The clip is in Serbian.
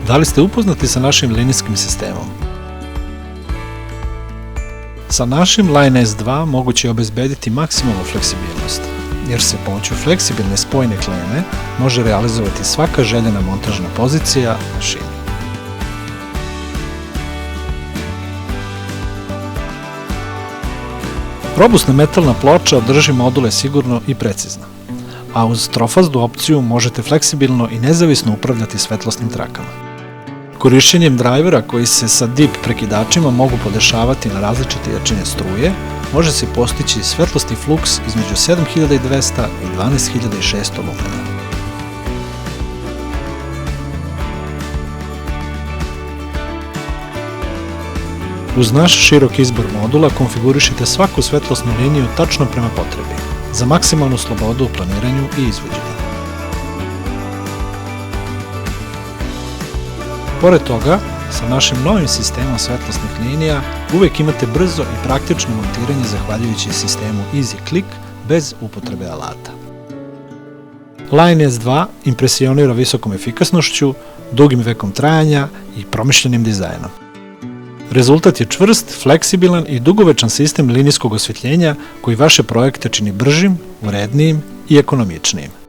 Da li ste upoznati sa našim linijskim sistemom? Sa našim Line S2 moguće je obezbediti maksimalnu fleksibilnost, jer se pomoću fleksibilne spojne kleme može realizovati svaka željena montažna pozicija mašini. Robustna metalna ploča drži module sigurno i precizno, a uz trofaznu opciju možete fleksibilno i nezavisno upravljati svetlosnim trakama. Korišćenjem drajvera koji se sa DIP prekidačima mogu podešavati na različite jačine struje, može se postići svetlosni fluks između 7200 i 12600 lumena. Uz naš širok izbor modula konfigurišite svaku svetlosnu liniju tačno prema potrebi, za maksimalnu slobodu u planiranju i izvođenju. Pored toga, sa našim novim sistemom svetlosnih linija uvek imate brzo i praktično montiranje zahvaljujući sistemu EasyClick bez upotrebe alata. Line S2 impresionira visokom efikasnošću, dugim vekom trajanja i promišljenim dizajnom. Rezultat je čvrst, fleksibilan i dugovečan sistem linijskog osvetljenja koji vaše projekte čini bržim, urednijim i ekonomičnijim.